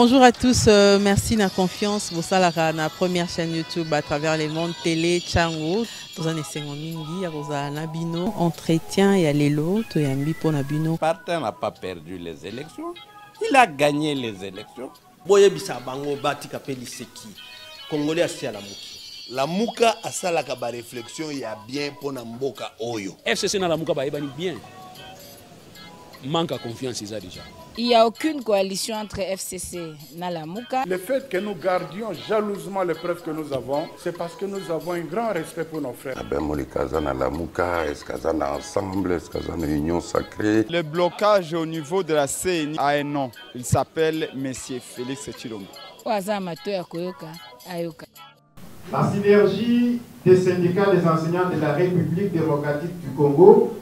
Bonjour à tous, merci de la confiance. Vous savez, la première chaîne YouTube à travers les mondes télé, Tchango. Dans un essai mingi, Nabino, entretien et allélo, Toyambi pour Nabino. Partin n'a pas perdu les élections, il a gagné les élections. Boye bisa bango bati kapeli seki. Congolais asi à la muki. La muka asala kaba réflexion ya bien pour mboka oyo. FCC na la muka ba ebani bien. Manque à confiance ils a déjà. Il n'y a aucune coalition entre FCC et Nalamuka. Le fait que nous gardions jalousement les preuves que nous avons, c'est parce que nous avons un grand respect pour nos frères. Ensemble, union sacrée. Le blocage au niveau de la CNI a un nom. Il s'appelle M. Félix Tshilombo. La synergie des syndicats des enseignants de la République démocratique du Congo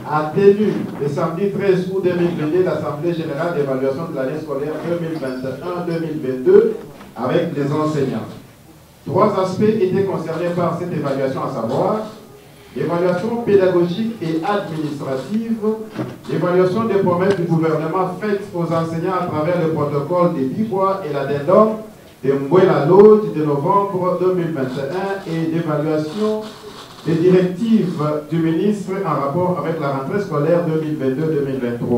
a tenu le samedi 13 août 2022 l'Assemblée générale d'évaluation de l'année scolaire 2021-2022 avec les enseignants. Trois aspects étaient concernés par cette évaluation, à savoir l'évaluation pédagogique et administrative, l'évaluation des promesses du gouvernement faites aux enseignants à travers le protocole des Bibois et l'addendum de Mbouela Lodge de novembre 2021 et l'évaluation des directives du ministre en rapport avec la rentrée scolaire 2022-2023.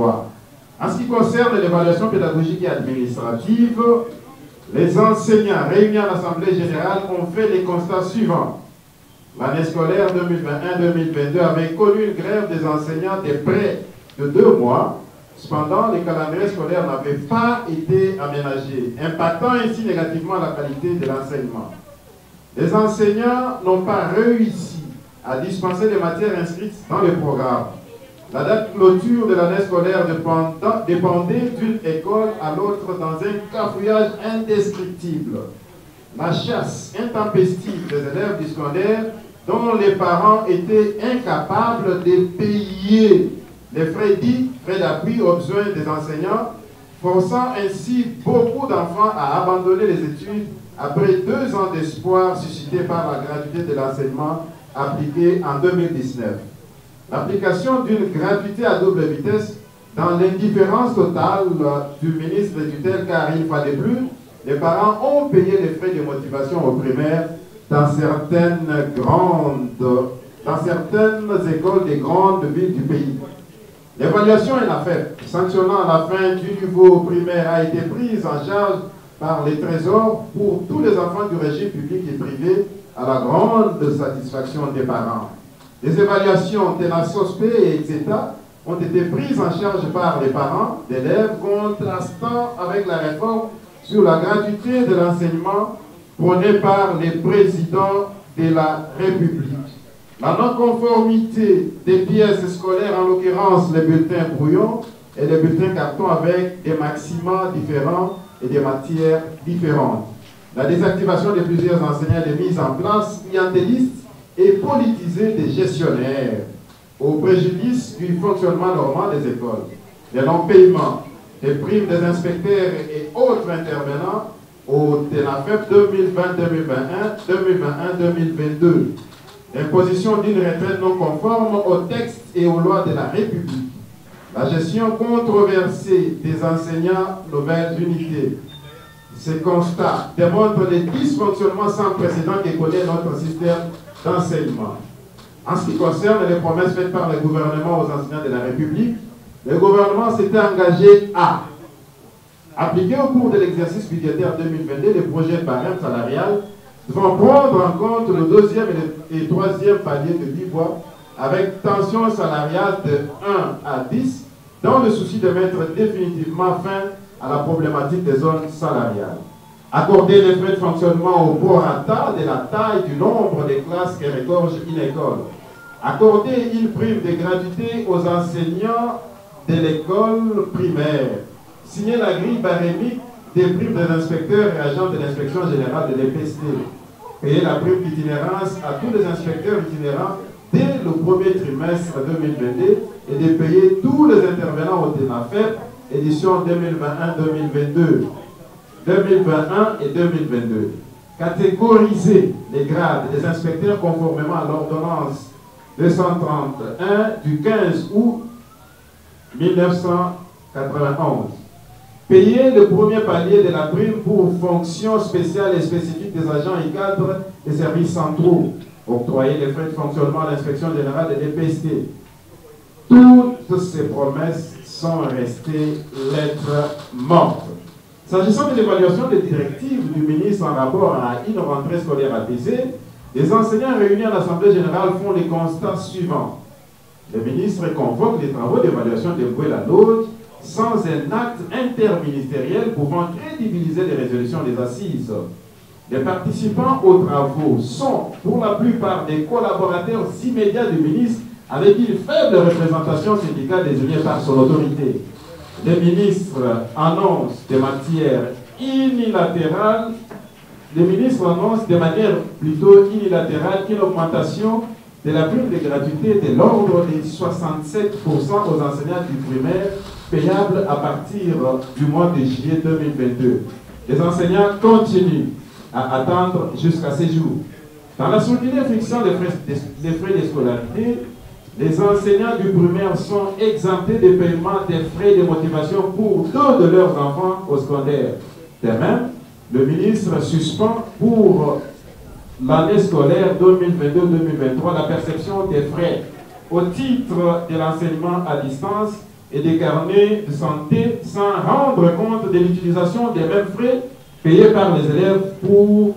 En ce qui concerne l'évaluation pédagogique et administrative, les enseignants réunis à l'Assemblée générale ont fait les constats suivants. L'année scolaire 2021-2022 avait connu une grève des enseignants de près de 2 mois. Cependant, les calendriers scolaires n'avaient pas été aménagés, impactant ainsi négativement la qualité de l'enseignement. Les enseignants n'ont pas réussi à dispenser les matières inscrites dans le programme. La date de clôture de l'année scolaire dépendait d'une école à l'autre dans un cafouillage indescriptible. La chasse intempestive des élèves du secondaire dont les parents étaient incapables de payer les frais dits, frais d'appui aux besoins des enseignants, forçant ainsi beaucoup d'enfants à abandonner les études après 2 ans d'espoir suscités par la gratuité de l'enseignement appliquée en 2019. L'application d'une gratuité à double vitesse dans l'indifférence totale du ministre de tutelle, car il fallait plus, les parents ont payé les frais de motivation au primaire dans certaines écoles des grandes villes du pays. L'évaluation est la fête, sanctionnant la fin du niveau primaire a été prise en charge par les trésors pour tous les enfants du régime public et privé à la grande satisfaction des parents. Les évaluations TENASOSP et etc. ont été prises en charge par les parents d'élèves, contrastant avec la réforme sur la gratuité de l'enseignement prônée par les présidents de la République. La non-conformité des pièces scolaires, en l'occurrence les bulletins brouillons et les bulletins cartons avec des maxima différents et des matières différentes. La désactivation de plusieurs enseignants et de mise en place clientélistes et politisée des gestionnaires au préjudice du fonctionnement normal des écoles. Les non-paiements des primes des inspecteurs et autres intervenants au TENAFEP 2021-2022. L'imposition d'une retraite non conforme aux textes et aux lois de la République. La gestion controversée des enseignants nouvelles unités. Ces constats démontrent les dysfonctionnements sans précédent que connaît notre système d'enseignement. En ce qui concerne les promesses faites par le gouvernement aux enseignants de la République, le gouvernement s'était engagé à appliquer au cours de l'exercice budgétaire 2022 les projets de barème salarial devant prendre en compte le 2e et le 3e palier de Bibois avec tension salariale de 1 à 10 dans le souci de mettre définitivement fin à la problématique des zones salariales. Accorder les frais de fonctionnement au prorata de la taille du nombre de classes que regorge une école. Accorder une prime de gratuité aux enseignants de l'école primaire. Signer la grille barémique des primes des inspecteurs et agents de l'inspection générale de l'EPST. Payer la prime d'itinérance à tous les inspecteurs itinérants dès le premier trimestre 2022 et de payer tous les intervenants au TENAFEP, édition 2021-2022. 2021 et 2022. Catégoriser les grades des inspecteurs conformément à l'ordonnance 231 du 15 août 1991. payer le premier palier de la prime pour fonctions spéciales et spécifiques des agents et cadres des services centraux, octroyer les frais de fonctionnement à l'inspection générale de l'EPST. Toutes ces promesses sont restées lettres mortes. S'agissant de l'évaluation des directives du ministre en rapport à une rentrée scolaire apaisée, les enseignants réunis à l'Assemblée générale font les constats suivants. Le ministre convoque les travaux d'évaluation de Boué-la-Lodge sans un acte interministériel pouvant crédibiliser les résolutions des assises. Les participants aux travaux sont pour la plupart des collaborateurs immédiats du ministre avec une faible représentation syndicale désignée par son autorité. Le ministre annonce de manière unilatérale, de manière plutôt unilatérale une augmentation de la prime de gratuité de l'ordre de 67% aux enseignants du primaire payable à partir du mois de juillet 2022. Les enseignants continuent à attendre jusqu'à ces jours. Dans la sourdine fixant les frais de scolarité, les enseignants du primaire sont exemptés de paiement des frais de motivation pour deux de leurs enfants au secondaire. De même, le ministre suspend pour l'année scolaire 2022-2023 la perception des frais au titre de l'enseignement à distance et des carnets de santé sans rendre compte de l'utilisation des mêmes frais payés par les élèves pour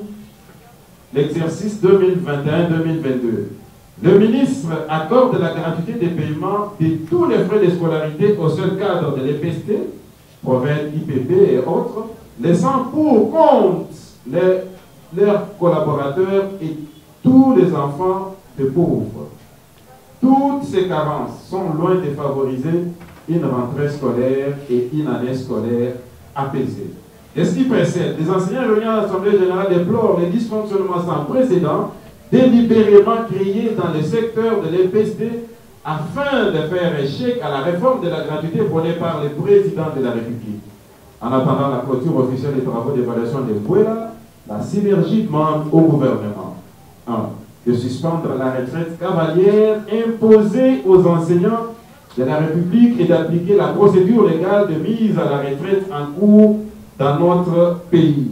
l'exercice 2021-2022. Le ministre accorde la gratuité des paiements de tous les frais de scolarité au seul cadre de l'EPST, Proven, IPP et autres, laissant pour compte leurs collaborateurs et tous les enfants de pauvres. Toutes ces carences sont loin de favoriser une rentrée scolaire et une année scolaire apaisée. Et ce qui précède, les enseignants réunis à l'Assemblée générale déplorent les dysfonctionnements sans précédent délibérément créés dans le secteur de l'EPST afin de faire échec à la réforme de la gratuité prônée par le président de la République. En attendant la clôture officielle des travaux d'évaluation de Bouéla, la synergie demande au gouvernement 1. De suspendre la retraite cavalière imposée aux enseignants de la République et d'appliquer la procédure légale de mise à la retraite en cours dans notre pays.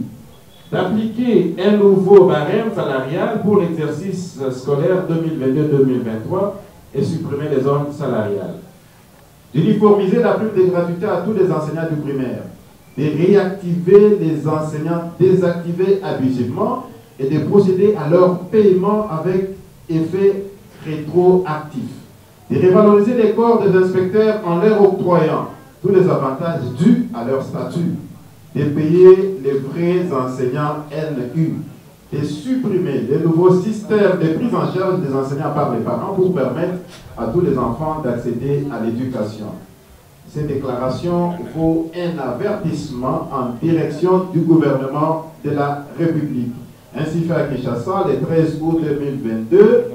D'appliquer un nouveau barème salarial pour l'exercice scolaire 2022-2023 et supprimer les zones salariales. D'uniformiser la prime de gratuité à tous les enseignants du primaire. De réactiver les enseignants désactivés abusivement et de procéder à leur paiement avec effet rétroactif. De revaloriser les corps des inspecteurs en leur octroyant tous les avantages dus à leur statut. De payer les vrais enseignants NU. De supprimer les nouveaux systèmes de prise en charge des enseignants par les parents pour permettre à tous les enfants d'accéder à l'éducation. Cette déclaration vaut un avertissement en direction du gouvernement de la République. Ainsi fait à Kinshasa, le 13 août 2022,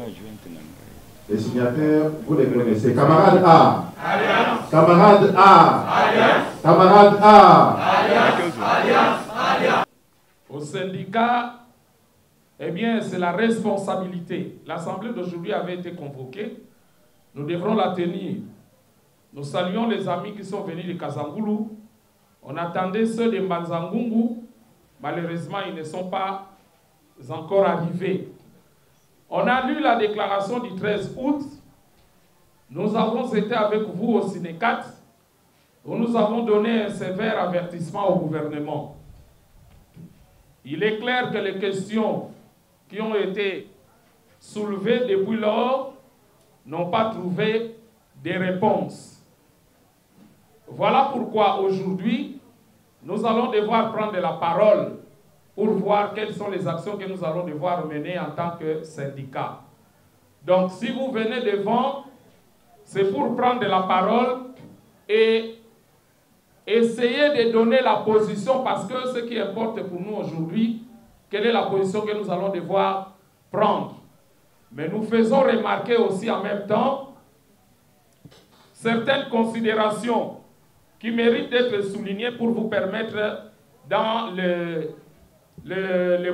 les signataires, vous les connaissez. Camarade A. Alliance. Camarade A. Alliance. Camarade A. Alliance. Alliance. Alliance. Au syndicat, eh bien, c'est la responsabilité. L'Assemblée d'aujourd'hui avait été convoquée. Nous devrons la tenir. Nous saluons les amis qui sont venus de Kazangoulou. On attendait ceux de Mbanzangungu. Malheureusement, ils ne sont pas encore arrivés. On a lu la déclaration du 13 août. Nous avons été avec vous au Sénécat, où nous avons donné un sévère avertissement au gouvernement. Il est clair que les questions qui ont été soulevées depuis lors n'ont pas trouvé des réponses. Voilà pourquoi aujourd'hui, nous allons devoir prendre la parole pour voir quelles sont les actions que nous allons devoir mener en tant que syndicat. Donc, si vous venez devant, c'est pour prendre la parole et essayer de donner la position, parce que ce qui importe pour nous aujourd'hui, quelle est la position que nous allons devoir prendre. Mais nous faisons remarquer aussi en même temps certaines considérations qui méritent d'être soulignées pour vous permettre dans le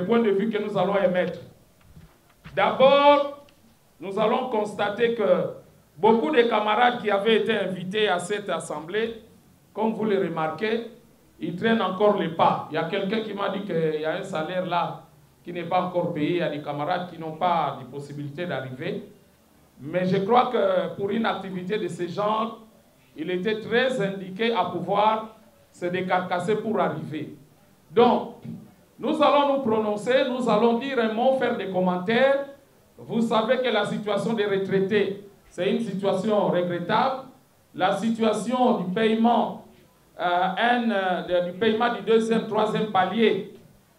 point de vue que nous allons émettre. D'abord, nous allons constater que beaucoup de camarades qui avaient été invités à cette assemblée, comme vous le remarquez, ils traînent encore les pas. Il y a quelqu'un qui m'a dit qu'il y a un salaire là qui n'est pas encore payé. Il y a des camarades qui n'ont pas de possibilité d'arriver. Mais je crois que pour une activité de ce genre, il était très indiqué à pouvoir se décarcasser pour arriver. Donc, nous allons nous prononcer, nous allons dire un mot, faire des commentaires. Vous savez que la situation des retraités, c'est une situation regrettable. La situation du paiement, du paiement du deuxième, troisième palier,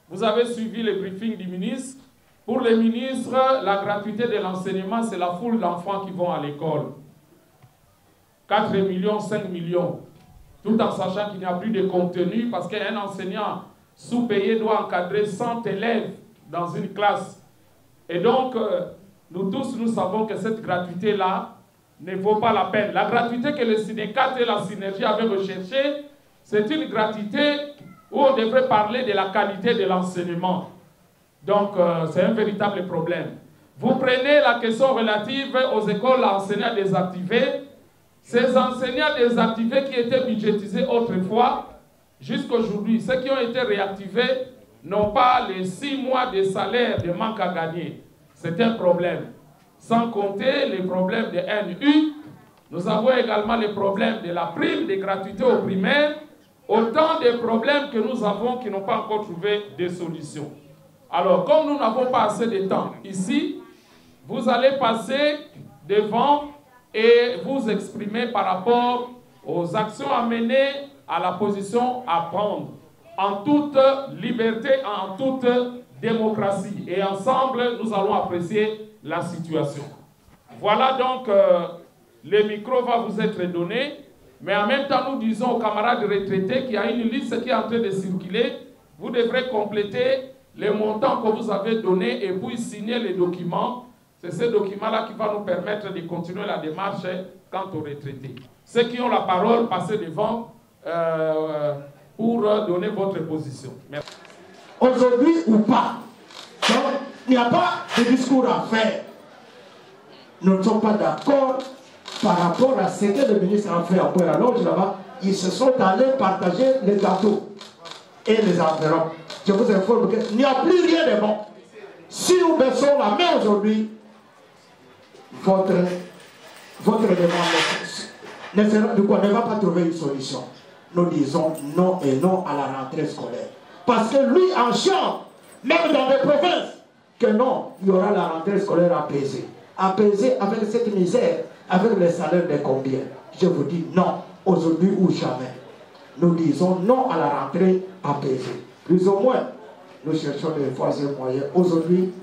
vous avez suivi le briefing du ministre. Pour les ministres, la gratuité de l'enseignement, c'est la foule d'enfants qui vont à l'école. 4 millions, 5 millions, tout en sachant qu'il n'y a plus de contenu parce qu'un enseignant sous-payé doit encadrer 100 élèves dans une classe. Et donc, nous tous, nous savons que cette gratuité-là ne vaut pas la peine. La gratuité que le syndicat et la synergie avaient recherchée, c'est une gratuité où on devrait parler de la qualité de l'enseignement. Donc, c'est un véritable problème. Vous prenez la question relative aux écoles enseignants désactivés. Ces enseignants désactivés qui étaient budgétisés autrefois, jusqu'aujourd'hui, ceux qui ont été réactivés n'ont pas les 6 mois de salaire de manque à gagner. C'est un problème. Sans compter les problèmes de NU, nous avons également les problèmes de la prime de gratuité aux primaires, autant de problèmes que nous avons qui n'ont pas encore trouvé des solutions. Alors, comme nous n'avons pas assez de temps ici, vous allez passer devant et vous exprimer par rapport aux actions à mener, à la position à prendre, en toute liberté, en toute démocratie. Et ensemble, nous allons apprécier la situation. Voilà donc, le micro va vous être donné, mais en même temps, nous disons aux camarades retraités qu'il y a une liste qui est en train de circuler. Vous devrez compléter les montants que vous avez donnés et puis signer les documents. C'est ce document-là qui va nous permettre de continuer la démarche quant aux retraités. Ceux qui ont la parole, passez devant pour donner votre position. Merci. Aujourd'hui ou pas, donc, il n'y a pas de discours à faire. Nous ne sommes pas d'accord par rapport à ce que le ministre a fait à Pointe-à-Loge là-bas. Ils se sont allés partager les gâteaux et les environs. Je vous informe qu'il n'y a plus rien de bon. Si nous baissons la main aujourd'hui, votre demande ne va pas trouver une solution. Nous disons non et non à la rentrée scolaire. Parce que lui en chante, même dans les provinces, que non, il y aura la rentrée scolaire apaisée. Apaisée avec cette misère, avec les salaires de combien? Je vous dis non, aujourd'hui ou jamais. Nous disons non à la rentrée apaisée. Plus ou moins, nous cherchons les voies et moyens. Aujourd'hui,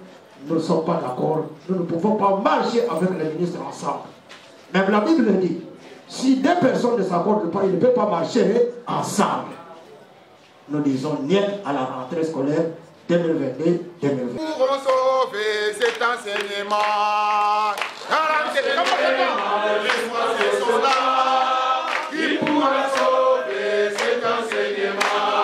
nous ne sommes pas d'accord. Nous ne pouvons pas marcher avec les ministres ensemble. Même la Bible dit, si 2 personnes ne s'accordent pas, ils ne peuvent pas marcher ensemble. Nous disons niet à la rentrée scolaire 2022-2023. Pour sauver cet enseignement, qui pourra sauver cet enseignement.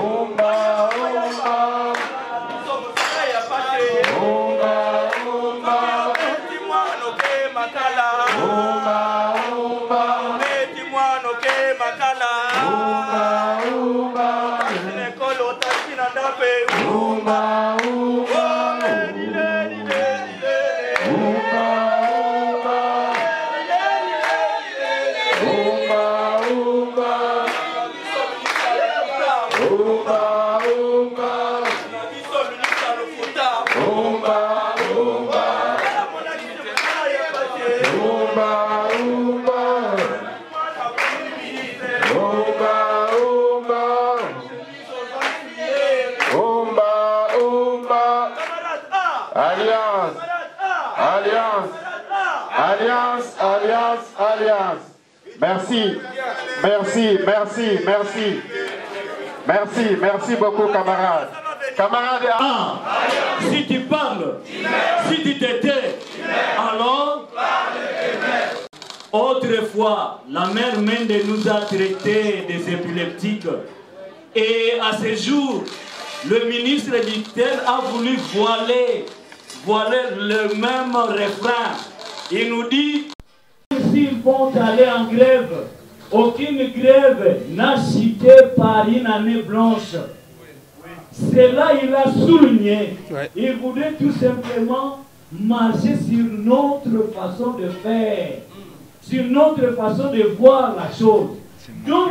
Umba, umba, umba, umba, Merci, merci, merci, merci. Merci, merci beaucoup, camarades. Camarades, si tu parles, si tu t'étais, alors, autrefois, la mère Mende nous a traités des épileptiques. Et à ce jour, le ministre Dictel a voulu voiler le même refrain. Il nous dit, s'ils vont aller en grève, aucune grève n'a cité par une année blanche. C'est là il a souligné. Il voulait tout simplement marcher sur notre façon de faire, sur notre façon de voir la chose. Donc,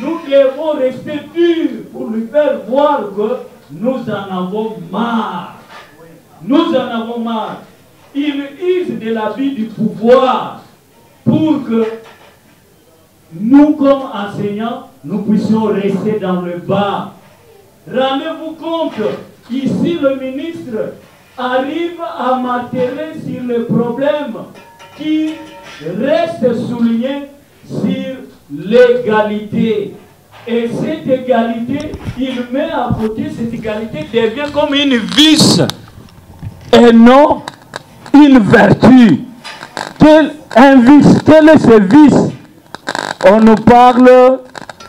nous devons rester durs pour lui faire voir que nous en avons marre. Nous en avons marre. Il use de l'habit du pouvoir pour que nous, comme enseignants, nous puissions rester dans le bas. Rendez-vous compte, ici le ministre arrive à marteler sur le problème qui reste souligné sur l'égalité. Et cette égalité, il met à côté, cette égalité devient comme une vice et non une vertu. Quel est ce vice? On nous parle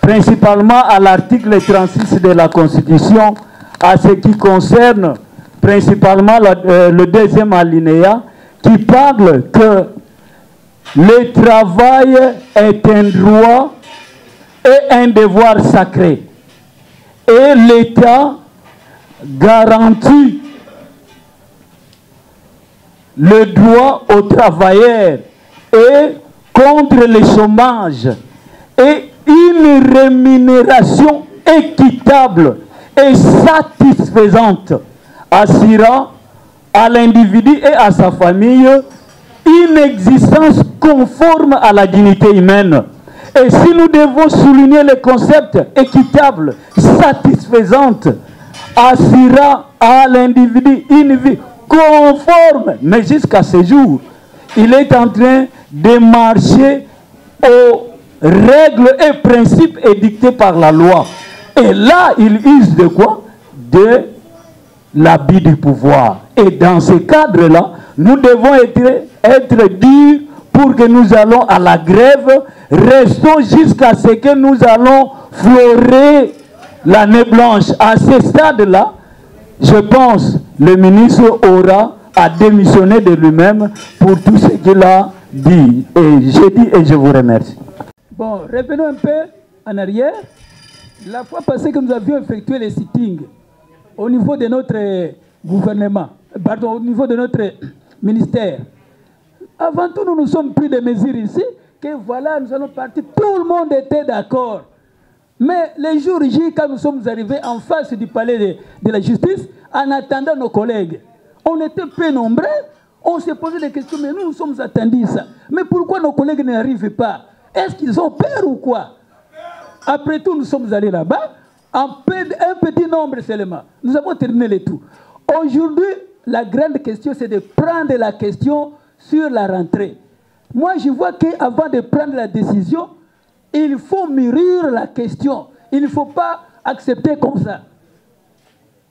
principalement à l'article 36 de la Constitution, à ce qui concerne principalement le deuxième alinéa, qui parle que le travail est un droit et un devoir sacré. Et l'État garantit le droit aux travailleurs et contre le chômage et une rémunération équitable et satisfaisante assurant à l'individu et à sa famille une existence conforme à la dignité humaine. Et si nous devons souligner le concept équitable, satisfaisante, assurant à l'individu une vie conforme, mais jusqu'à ce jour, il est en train de marcher aux règles et principes édictés par la loi. Et là, il use de quoi? De l'habit du pouvoir. Et dans ce cadre-là, nous devons être durs pour que nous allons à la grève. Restons jusqu'à ce que nous allons florer l'année blanche. À ce stade-là, je pense le ministre aura à démissionner de lui-même pour tout ce qu'il a dit. Et j'ai dit et je vous remercie. Bon, revenons un peu en arrière. La fois passée que nous avions effectué les sittings au niveau de notre gouvernement, pardon, au niveau de notre ministère, avant tout, nous nous sommes pris des mesures ici, que voilà, nous allons partir. Tout le monde était d'accord. Mais les jours J, quand nous sommes arrivés en face du palais de la justice, en attendant nos collègues, on était peu nombreux, on s'est posé des questions, mais nous sommes attendus ça. Mais pourquoi nos collègues n'arrivent pas? Est-ce qu'ils ont peur ou quoi? Après tout, nous sommes allés là-bas, un petit nombre seulement. Nous avons terminé le tout. Aujourd'hui, la grande question, c'est de prendre la question sur la rentrée. Moi, je vois qu'avant de prendre la décision, il faut mûrir la question. Il ne faut pas accepter comme ça.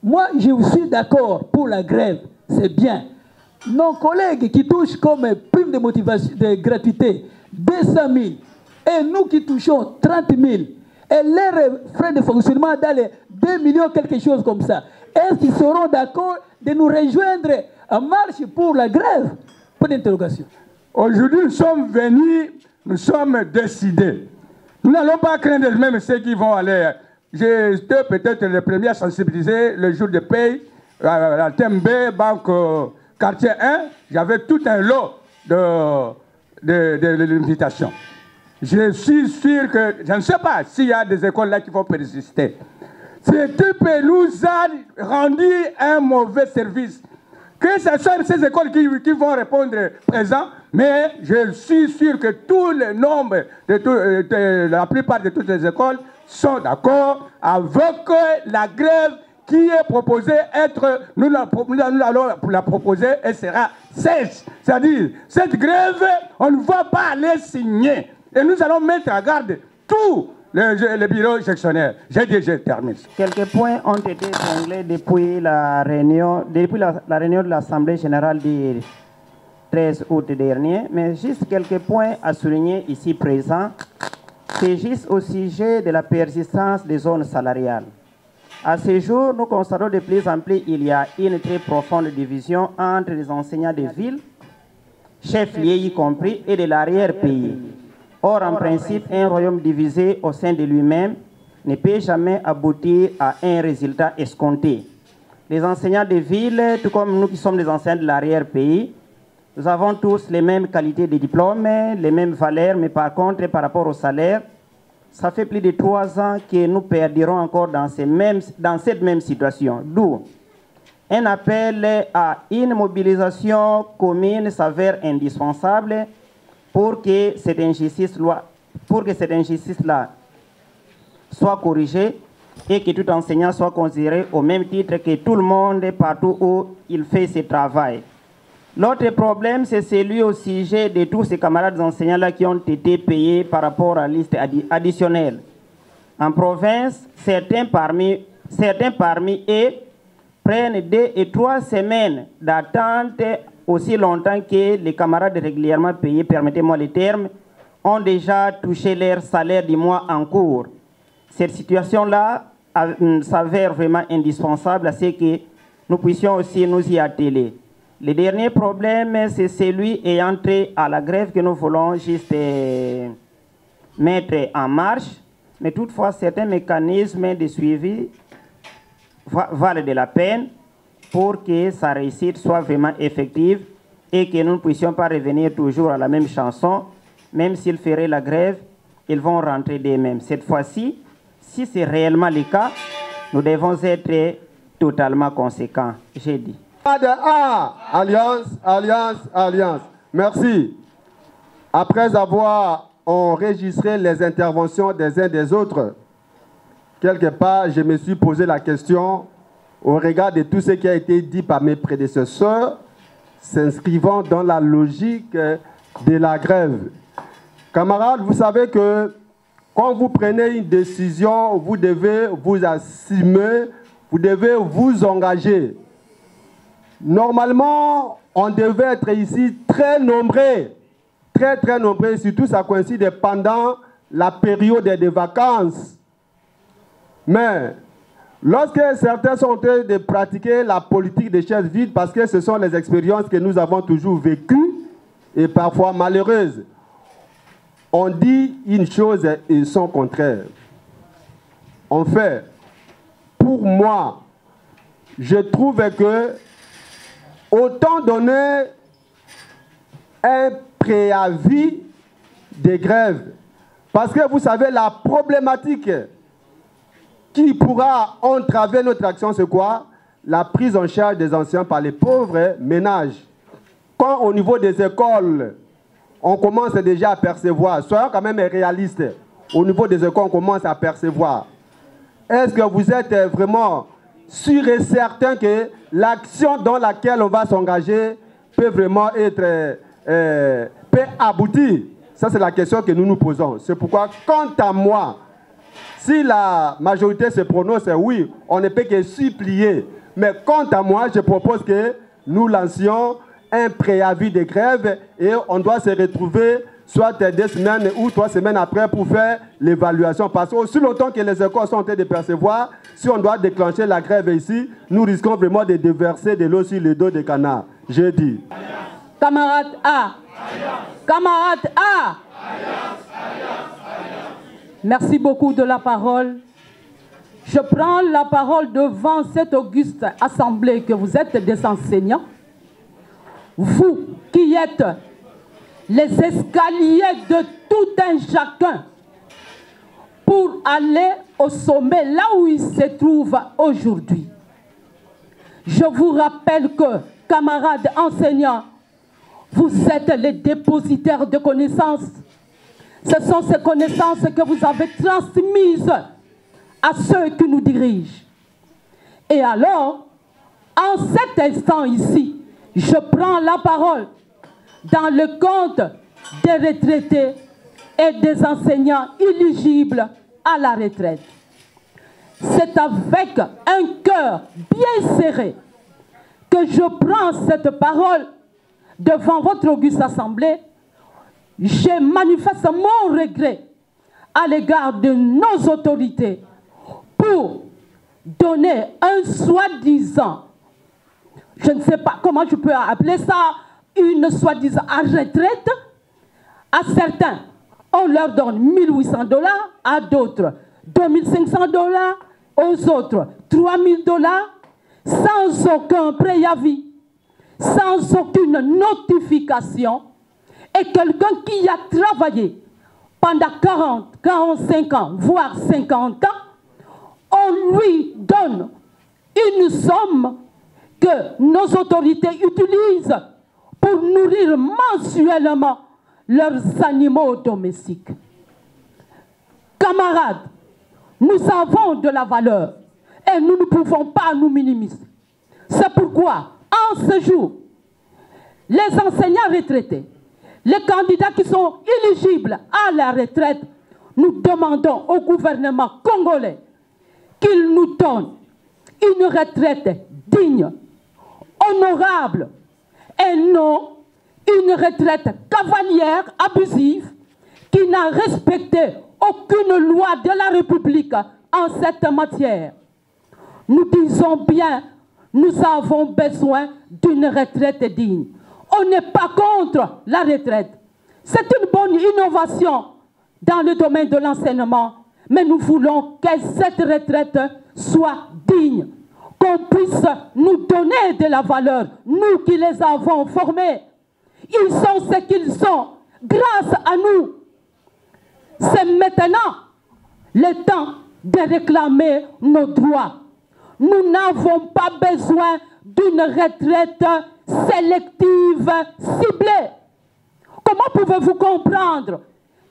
Moi, je suis d'accord pour la grève. C'est bien. Nos collègues qui touchent comme prime de motivation, de gratuité, 200 000, et nous qui touchons 30 000, et leurs frais de fonctionnement dans les 2 millions, quelque chose comme ça, est-ce qu'ils seront d'accord de nous rejoindre en marche pour la grève? Pas d'interrogation. Aujourd'hui, nous sommes venus, nous sommes décidés. Nous n'allons pas craindre même ceux qui vont aller. J'étais peut-être le premier à sensibiliser le jour de paye, à Tembe, banque quartier 1, j'avais tout un lot de l'invitation. Je suis sûr que, je ne sais pas s'il y a des écoles là qui vont persister. Ce type nous a rendu un mauvais service. Que ce soit ces écoles qui vont répondre présent, mais je suis sûr que tout le nombre, la plupart de toutes les écoles sont d'accord avec la grève qui est proposée nous allons la proposer et sera sèche. C'est-à-dire, cette grève, on ne va pas aller signer. Et nous allons mettre à garde tous les bureaux gestionnaires. J'ai dit, je termine. Quelques points ont été épinglés depuis la réunion de l'Assemblée générale du 13 août dernier, mais juste quelques points à souligner ici présents. C'est juste au sujet de la persistance des zones salariales. À ce jour, nous constatons de plus en plus qu'il y a une très profonde division entre les enseignants des villes, chefs-lieux y compris, et de l'arrière-pays. Or, en principe, un royaume divisé au sein de lui-même ne peut jamais aboutir à un résultat escompté. Les enseignants des villes, tout comme nous qui sommes les enseignants de l'arrière-pays, nous avons tous les mêmes qualités de diplôme, les mêmes valeurs, mais par contre, par rapport au salaire, ça fait plus de 3 ans que nous perdirons encore dans cette même situation. D'où un appel à une mobilisation commune s'avère indispensable pour que cette injustice-là soit corrigée et que tout enseignant soit considéré au même titre que tout le monde partout où il fait ce travail. L'autre problème, c'est celui au sujet de tous ces camarades enseignants-là qui ont été payés par rapport à la liste additionnelle. En province, certains parmi eux prennent 2 et 3 semaines d'attente aussi longtemps que les camarades régulièrement payés, permettez-moi le terme, ont déjà touché leur salaire du mois en cours. Cette situation-là s'avère vraiment indispensable à ce que nous puissions aussi nous y atteler. Le dernier problème, c'est celui ayant trait à la grève que nous voulons juste mettre en marche. Mais toutefois, certains mécanismes de suivi valent de la peine pour que sa réussite soit vraiment effective et que nous ne puissions pas revenir toujours à la même chanson. Même s'ils feraient la grève, ils vont rentrer d'eux-mêmes. Cette fois-ci, si c'est réellement le cas, nous devons être totalement conséquents. J'ai dit. Alliance, alliance, alliance. Merci. Après avoir enregistré les interventions des uns des autres, quelque part, je me suis posé la question, au regard de tout ce qui a été dit par mes prédécesseurs, s'inscrivant dans la logique de la grève. Camarades, vous savez que quand vous prenez une décision, vous devez vous assumer, vous devez vous engager. Normalement, on devait être ici très nombreux, très nombreux, surtout ça coïncide pendant la période des vacances. Mais lorsque certains sont en train de pratiquer la politique des chaises vides, parce que ce sont les expériences que nous avons toujours vécues, et parfois malheureuses, on dit une chose et son contraire. En fait, pour moi, je trouve que autant donner un préavis de grève, parce que vous savez, la problématique qui pourra entraver notre action, c'est quoi? La prise en charge des anciens par les pauvres ménages. Quand au niveau des écoles, on commence déjà à percevoir, soyons quand même réalistes, au niveau des écoles, on commence à percevoir. Est-ce que vous êtes vraiment sûr et certain que l'action dans laquelle on va s'engager peut vraiment être, peut aboutir? Ça, c'est la question que nous nous posons. C'est pourquoi, quant à moi, si la majorité se prononce, oui, on ne peut que supplier. Mais quant à moi, je propose que nous lancions un préavis de grève et on doit se retrouver soit 2 semaines ou 3 semaines après pour faire l'évaluation. Parce que aussi longtemps que les écoles sont en train de percevoir, si on doit déclencher la grève ici, nous risquons vraiment de déverser de l'eau sur le dos des canards. J'ai dit. Camarade A. Camarade A. Merci beaucoup de la parole. Je prends la parole devant cette auguste assemblée que vous êtes des enseignants. Vous qui êtes les escaliers de tout un chacun pour aller au sommet là où il se trouve aujourd'hui. Je vous rappelle que, camarades enseignants, vous êtes les dépositaires de connaissances. Ce sont ces connaissances que vous avez transmises à ceux qui nous dirigent. Et alors, en cet instant ici, je prends la parole dans le compte des retraités et des enseignants éligibles à la retraite. C'est avec un cœur bien serré que je prends cette parole devant votre auguste assemblée. Je manifeste mon regret à l'égard de nos autorités pour donner un soi-disant, je ne sais pas comment je peux appeler ça, une soi-disant retraite. À certains, on leur donne $1 800, à d'autres $2 500, aux autres $3 000, sans aucun préavis, sans aucune notification. Et quelqu'un qui a travaillé pendant 40, 45 ans, voire 50 ans, on lui donne une somme que nos autorités utilisent pour nourrir mensuellement leurs animaux domestiques. Camarades, nous avons de la valeur et nous ne pouvons pas nous minimiser. C'est pourquoi, en ce jour, les enseignants retraités, les candidats qui sont éligibles à la retraite, nous demandons au gouvernement congolais qu'il nous donne une retraite digne, honorable, et non une retraite cavalière, abusive, qui n'a respecté aucune loi de la République en cette matière. Nous disons bien, nous avons besoin d'une retraite digne. On n'est pas contre la retraite. C'est une bonne innovation dans le domaine de l'enseignement, mais nous voulons que cette retraite soit digne, qu'on puisse nous donner de la valeur, nous qui les avons formés. Ils sont ce qu'ils sont grâce à nous. C'est maintenant le temps de réclamer nos droits. Nous n'avons pas besoin d'une retraite sélective, ciblée. Comment pouvez-vous comprendre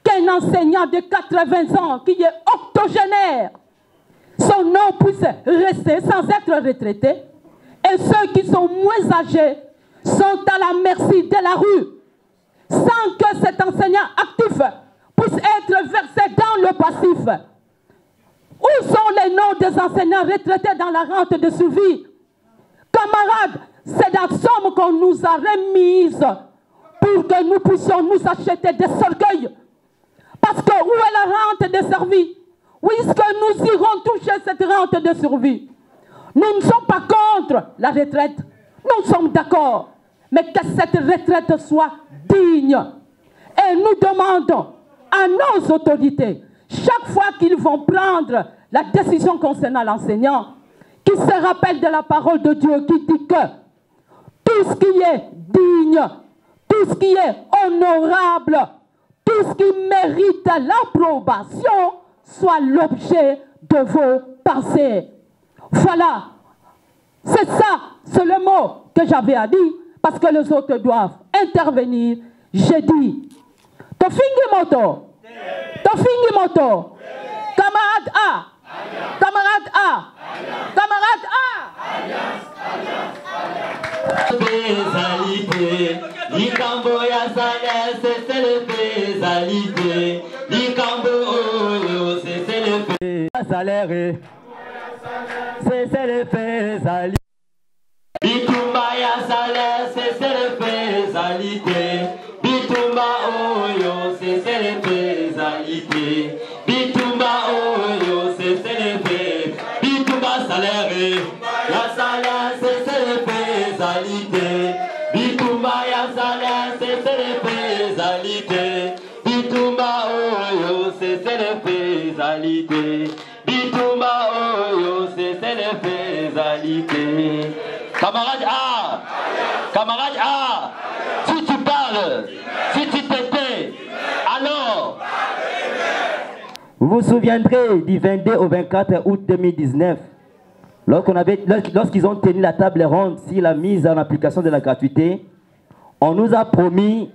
qu'un enseignant de 80 ans qui est octogénaire, son nom puisse rester sans être retraité, et ceux qui sont moins âgés sont à la merci de la rue, sans que cet enseignant actif puisse être versé dans le passif? Où sont les noms des enseignants retraités dans la rente de survie? Camarades, c'est la somme qu'on nous a remise pour que nous puissions nous acheter des cercueils. Parce que où est la rente de survie? Où est-ce que nous irons toucher cette rente de survie? Nous ne sommes pas contre la retraite. Nous sommes d'accord. Mais que cette retraite soit digne. Et nous demandons à nos autorités, chaque fois qu'ils vont prendre la décision concernant l'enseignant, qu'ils se rappellent de la parole de Dieu qui dit que tout ce qui est digne, tout ce qui est honorable, tout ce qui mérite l'approbation soit l'objet de vos pensées. Voilà. C'est ça, c'est le mot que j'avais à dire, parce que les autres doivent intervenir. J'ai dit, Tofingi Moto, Tofingi Moto, camarade A, camarade A, camarade A. Likambo ya salaire, c'est le pénalité. Likambo oyo, c'est le pénalité. C'est le pénalité. Bitumba ya salaire, c'est le pénalité. Bitumba oyo, c'est le pénalité. Bitumba oyo, c'est le pénalité. Bitumba salaire, ya salaire, c'est le pénalité. Bitumba ya salaire, c'est le pénalité. Bitumba oyo, c'est le pénalité. Bitumba oyo, c'est le pénalité. Camarade A, camarade A, si tu parles, si tu te tais, alors. Vous vous souviendrez du 22 au 24 août 2019, lorsqu'ils ont tenu la table ronde sur la mise en application de la gratuité, on nous a promis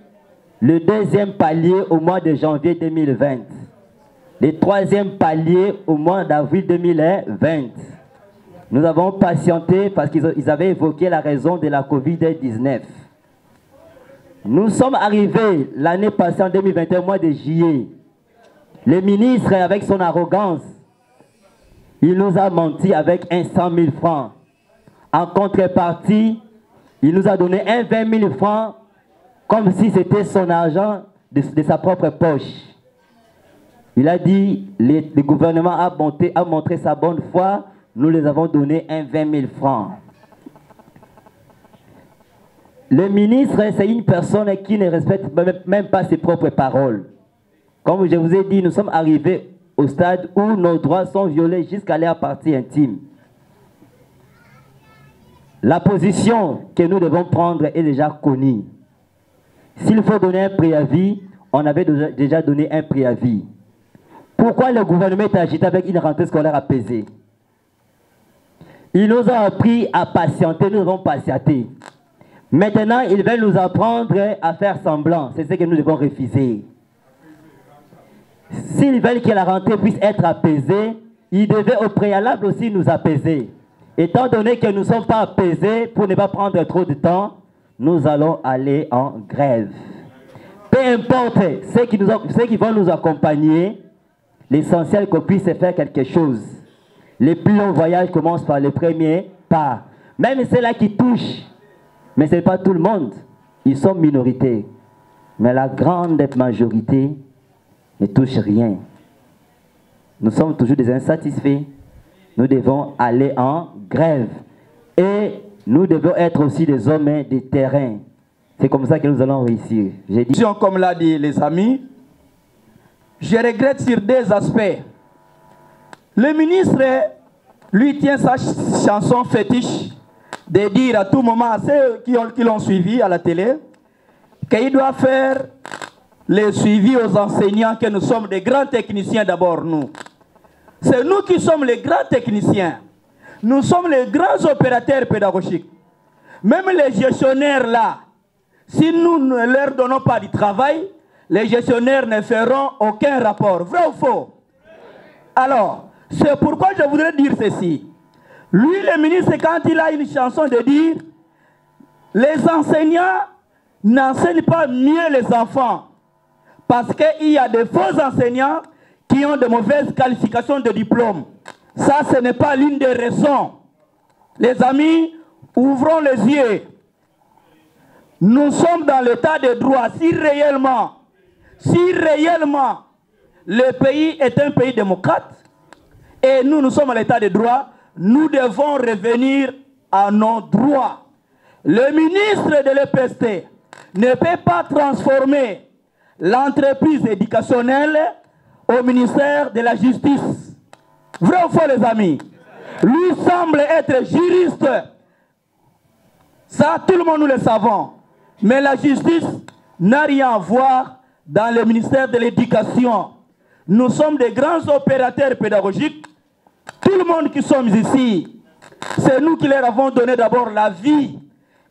le deuxième palier au mois de janvier 2020, le troisième palier au mois d'avril 2020. Nous avons patienté parce qu'ils avaient évoqué la raison de la Covid-19. Nous sommes arrivés l'année passée en 2021, mois de juillet. Le ministre, avec son arrogance, il nous a menti avec 100 000 francs. En contrepartie, il nous a donné 20 000 francs comme si c'était son argent de sa propre poche. Il a dit, le gouvernement a montré sa bonne foi, nous les avons donné 20 000 francs. Le ministre, c'est une personne qui ne respecte même pas ses propres paroles. Comme je vous ai dit, nous sommes arrivés au stade où nos droits sont violés jusqu'à leur partie intime. La position que nous devons prendre est déjà connue. S'il faut donner un préavis, on avait déjà donné un préavis. Pourquoi le gouvernement est agité avec une rentrée scolaire apaisée? Il nous a appris à patienter, nous avons patienté. Maintenant, ils veulent nous apprendre à faire semblant. C'est ce que nous devons refuser. S'ils veulent que la rentrée puisse être apaisée, ils devaient au préalable aussi nous apaiser. Étant donné que nous ne sommes pas apaisés, pour ne pas prendre trop de temps, nous allons aller en grève. Peu importe ceux qui vont nous accompagner, l'essentiel qu'on puisse faire quelque chose. Les plus longs voyages commencent par le premier pas. Même ceux-là qui touchent, mais ce n'est pas tout le monde. Ils sont minorités. Mais la grande majorité ne touche rien. Nous sommes toujours des insatisfaits. Nous devons aller en grève. Et nous devons être aussi des hommes de terrain. C'est comme ça que nous allons réussir. J'ai dit... Comme l'a dit les amis, je regrette sur deux aspects. Le ministre, lui, tient sa chanson fétiche de dire à tout moment à ceux qui l'ont suivi à la télé qu'il doit faire le suivi aux enseignants, que nous sommes des grands techniciens d'abord, nous. C'est nous qui sommes les grands techniciens. Nous sommes les grands opérateurs pédagogiques. Même les gestionnaires là, si nous ne leur donnons pas du travail, les gestionnaires ne feront aucun rapport. Vrai ou faux? Alors, c'est pourquoi je voudrais dire ceci. Lui, le ministre, quand il a une chanson de dire les enseignants n'enseignent pas mieux les enfants, parce qu'il y a de faux enseignants qui ont de mauvaises qualifications de diplôme. Ça, ce n'est pas l'une des raisons. Les amis, ouvrons les yeux. Nous sommes dans l'état de droit. Si réellement le pays est un pays démocrate et nous sommes à l'état de droit, nous devons revenir à nos droits. Le ministre de l'EPST ne peut pas transformer l'entreprise éducationnelle au ministère de la Justice. Vrai ou faux, les amis? Lui semble être juriste. Ça, tout le monde nous le savons. Mais la justice n'a rien à voir dans le ministère de l'Éducation. Nous sommes des grands opérateurs pédagogiques. Tout le monde qui sommes ici, c'est nous qui leur avons donné d'abord la vie.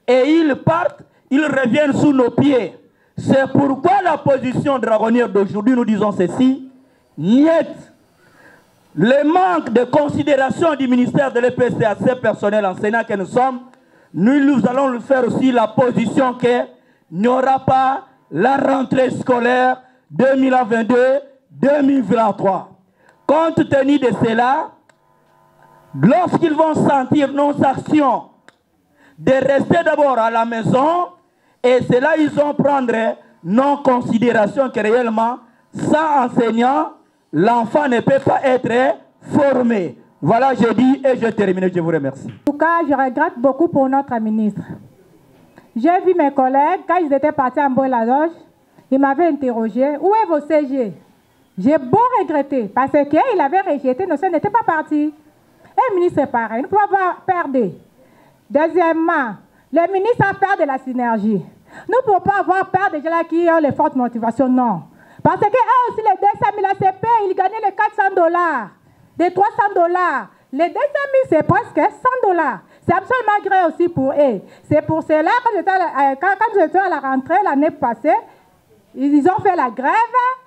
Et ils partent, ils reviennent sous nos pieds. C'est pourquoi la position dragonnière d'aujourd'hui, nous disons ceci. Niet. Le manque de considération du ministère de l'EPST à ces personnels enseignants que nous sommes, nous allons le faire aussi la position qu'il n'y aura pas la rentrée scolaire 2022-2023. Compte tenu de cela, lorsqu'ils vont sentir nos actions de rester d'abord à la maison, et cela ils vont prendre nos considérations que réellement, sans enseignant, l'enfant ne peut pas être formé. Voilà, je dis et je termine. Je vous remercie. En tout cas, je regrette beaucoup pour notre ministre. J'ai vu mes collègues, quand ils étaient partis en Bois-la-Loge, ils m'avaient interrogé, où est vos CG? J'ai beau regretter, parce qu'il avait rejeté, nos soeurs n'étaient pas partis. Et le ministre est pareil, nous ne pouvons pas perdre. Deuxièmement, le ministre a peur de la synergie. Nous ne pouvons pas avoir peur des gens là qui ont les fortes motivations, non. Parce que eux aussi, les 200 000 ACP, ils gagnaient les $400, les $300. Les 200 000, c'est presque $100. C'est absolument grave aussi pour eux. C'est pour cela, quand j'étais à la rentrée l'année passée, ils ont fait la grève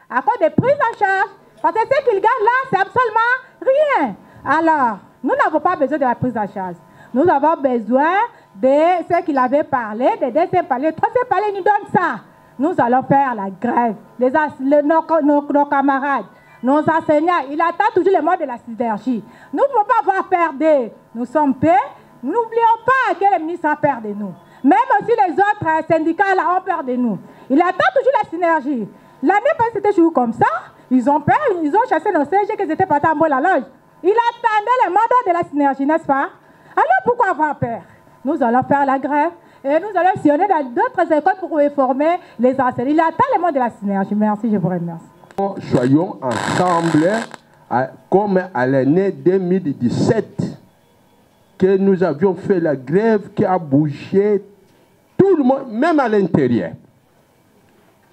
à cause des prises en charge. Parce que ce qu'ils gagnent là, c'est absolument rien. Alors, nous n'avons pas besoin de la prise en charge. Nous avons besoin de ce qu'il avait parlé, des deuxième palier, le troisième palier nous donne ça. Nous allons faire la grève. Nos camarades, nos enseignants, ils attendent toujours le mot de la synergie. Nous ne pouvons pas avoir peur d'eux. Nous sommes paix. N'oublions pas que le ministre a peur de nous. Même aussi les autres syndicats là, ont peur de nous. Ils attendent toujours la synergie. L'année passée, c'était toujours comme ça. Ils ont peur, ils ont chassé nos CG qui étaient partis en bas de la loge. Ils attendaient le mandat de la synergie, n'est-ce pas? Alors pourquoi avoir peur? Nous allons faire la grève et nous allons sillonner dans d'autres écoles pour informer les enseignants. Il attend le mandat de la synergie. Merci, je vous remercie. Soyons ensemble, comme à l'année 2017, que nous avions fait la grève qui a bougé tout le monde, même à l'intérieur.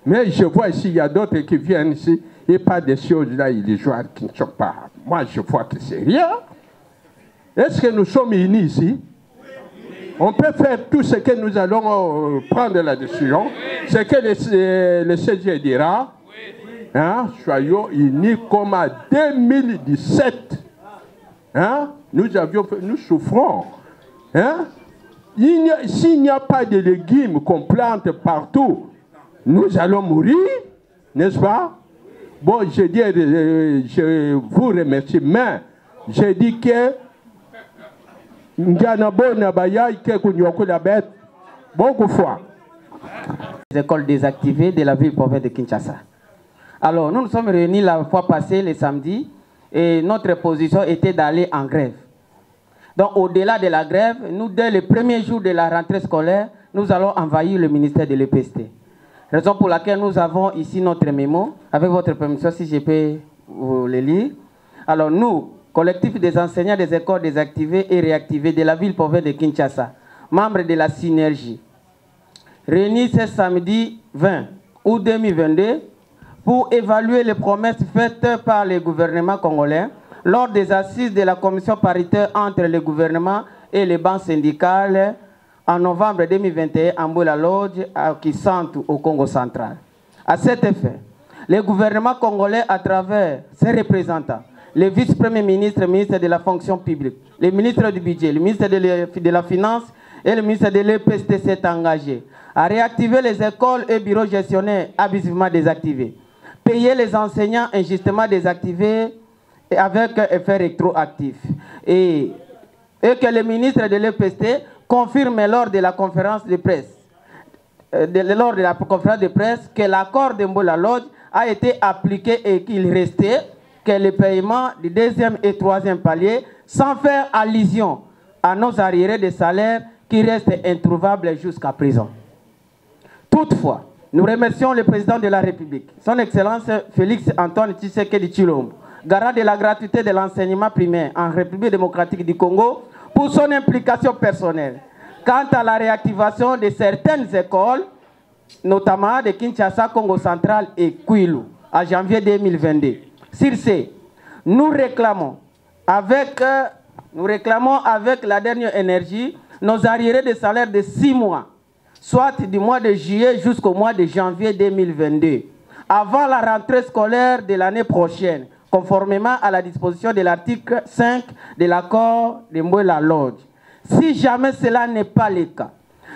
Mais je vois ici, il y a d'autres qui viennent ici, et pas des choses là, illusoires qui ne sont pas. Moi, je vois que c'est rien. Est-ce que nous sommes unis ici? On peut faire tout ce que nous allons prendre la décision, ce que le CG dira. Hein? Soyons unis comme en 2017. Hein? Nous souffrons. Hein? S'il n'y a pas de légumes qu'on plante partout, nous allons mourir, n'est-ce pas? Bon, je vous remercie, mais je dis que beaucoup de fois. Les écoles désactivées de la ville province de Kinshasa. Alors, nous nous sommes réunis la fois passée, le samedi, et notre position était d'aller en grève. Donc, au-delà de la grève, nous, dès le premier jour de la rentrée scolaire, nous allons envahir le ministère de l'EPST. Raison pour laquelle nous avons ici notre mémo. Avec votre permission, si je peux vous le lire. Alors, nous, collectif des enseignants des écoles désactivées et réactivées de la ville province de Kinshasa, membres de la synergie, réunis ce samedi 20 août 2022 pour évaluer les promesses faites par le gouvernement congolais lors des assises de la commission paritaire entre le gouvernement et les banques syndicales en novembre 2021 en Mboula Lodge à Kisantu au Congo central. À cet effet, le gouvernement congolais, à travers ses représentants, le vice-premier ministre, le ministre de la fonction publique, le ministre du budget, le ministre de la finance et le ministre de l'EPST s'est engagé à réactiver les écoles et bureaux gestionnaires abusivement désactivés, payer les enseignants injustement désactivés avec effet rétroactif. Et que le ministre de l'EPST confirme lors de la conférence de presse, que l'accord de Mboula Lodge a été appliqué et qu'il restait que le paiement du deuxième et troisième palier sans faire allusion à nos arriérés de salaire qui restent introuvables jusqu'à présent. Toutefois, nous remercions le président de la République, son Excellence Félix Antoine Tshisekedi Tshilombo, garant de la gratuité de l'enseignement primaire en République démocratique du Congo, pour son implication personnelle. Quant à la réactivation de certaines écoles, notamment de Kinshasa, Congo central et Kwilu, en janvier 2022. Sur ce, nous réclamons avec la dernière énergie nos arriérés de salaire de 6 mois, soit du mois de juillet jusqu'au mois de janvier 2022, avant la rentrée scolaire de l'année prochaine, conformément à la disposition de l'article 5 de l'accord de Mboula Lodge. Si jamais cela n'est pas le cas,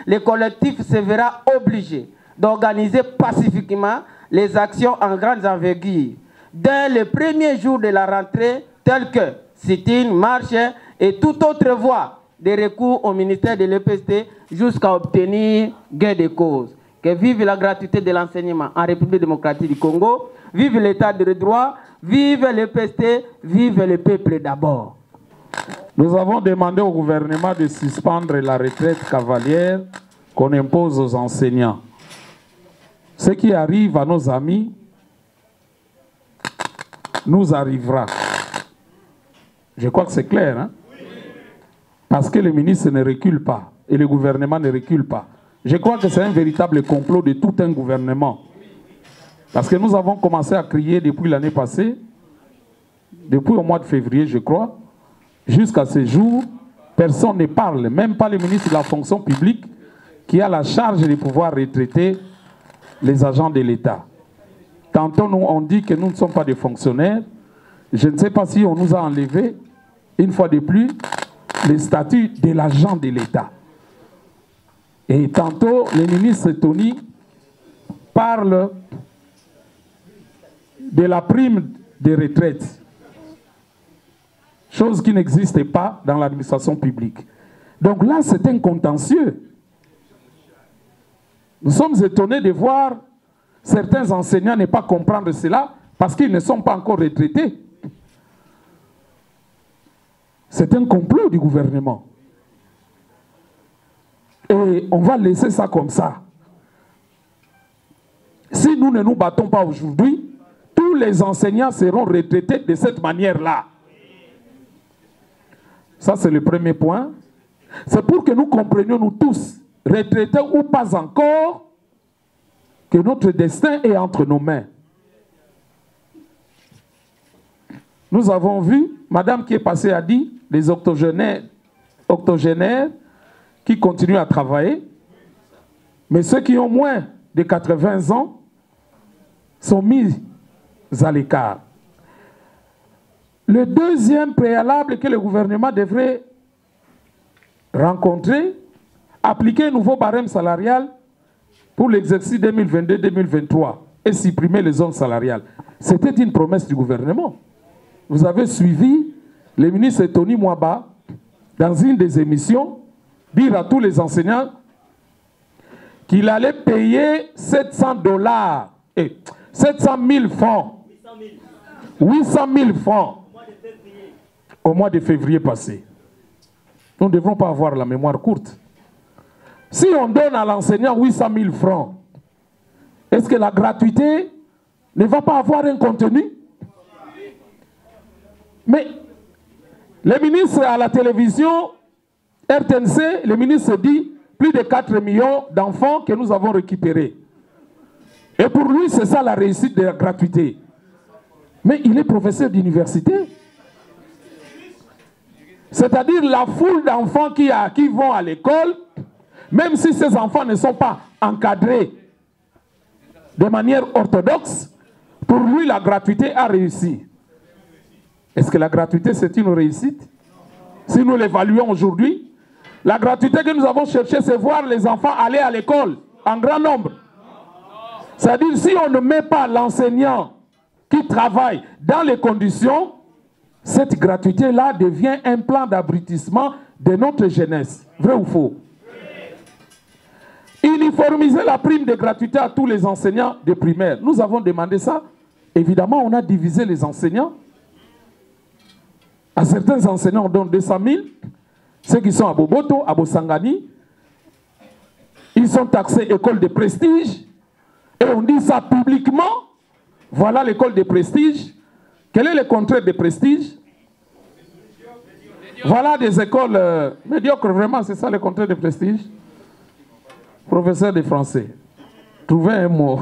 le collectif se verra obligé d'organiser pacifiquement les actions en grande envergure dès le premier jour de la rentrée, telles que sit-in, marche et toute autre voie de recours au ministère de l'EPST jusqu'à obtenir gain de cause. Que vive la gratuité de l'enseignement en République démocratique du Congo, vive l'état de droit, vive l'EPST, vive le peuple d'abord. Nous avons demandé au gouvernement de suspendre la retraite cavalière qu'on impose aux enseignants. Ce qui arrive à nos amis nous arrivera. Je crois que c'est clair, hein? Parce que le ministre ne recule pas et le gouvernement ne recule pas. Je crois que c'est un véritable complot de tout un gouvernement. Parce que nous avons commencé à crier depuis l'année passée, depuis au mois de février, je crois, jusqu'à ce jour, personne ne parle, même pas le ministre de la fonction publique qui a la charge de pouvoir retraiter les agents de l'État. Tantôt, nous, on dit que nous ne sommes pas des fonctionnaires. Je ne sais pas si on nous a enlevé, une fois de plus, le statut de l'agent de l'État. Et tantôt, le ministre Tony parle de la prime des retraites. Chose qui n'existait pas dans l'administration publique. Donc là, c'est un contentieux. Nous sommes étonnés de voir certains enseignants ne pas comprendre cela parce qu'ils ne sont pas encore retraités. C'est un complot du gouvernement. Et on va laisser ça comme ça. Si nous ne nous battons pas aujourd'hui, tous les enseignants seront retraités de cette manière-là. Ça, c'est le premier point. C'est pour que nous comprenions, nous tous, retraités ou pas encore, que notre destin est entre nos mains. Nous avons vu, madame qui est passée a dit, les octogénaires qui continuent à travailler, mais ceux qui ont moins de 80 ans sont mis à l'écart. Le deuxième préalable que le gouvernement devrait rencontrer, appliquer un nouveau barème salarial pour l'exercice 2022-2023 et supprimer les zones salariales. C'était une promesse du gouvernement. Vous avez suivi le ministre Tony Mwaba dans une des émissions dire à tous les enseignants qu'il allait payer 700 000 francs, 800 000 francs au mois de février passé. Nous ne devons pas avoir la mémoire courte. Si on donne à l'enseignant 800 000 francs, est-ce que la gratuité ne va pas avoir un contenu? Mais le ministre à la télévision, RTNC, le ministre dit plus de 4 millions d'enfants que nous avons récupérés. Et pour lui, c'est ça la réussite de la gratuité. Mais il est professeur d'université. C'est-à-dire la foule d'enfants qui vont à l'école, même si ces enfants ne sont pas encadrés de manière orthodoxe, pour lui, la gratuité a réussi. Est-ce que la gratuité, c'est une réussite? Si nous l'évaluons aujourd'hui, la gratuité que nous avons cherchée, c'est voir les enfants aller à l'école en grand nombre. C'est-à-dire, si on ne met pas l'enseignant qui travaille dans les conditions, cette gratuité-là devient un plan d'abrutissement de notre jeunesse. Vrai ou faux? Uniformiser la prime de gratuité à tous les enseignants de primaire. Nous avons demandé ça. Évidemment, on a divisé les enseignants. À certains enseignants, on donne 200 000. Ceux qui sont à Boboto, à Bosangani, ils sont taxés école de prestige. Et on dit ça publiquement. Voilà l'école de prestige. Quel est le contraire de prestige? Voilà des écoles médiocres, vraiment, c'est ça le contraire de prestige. Professeur de français. Trouvez un mot.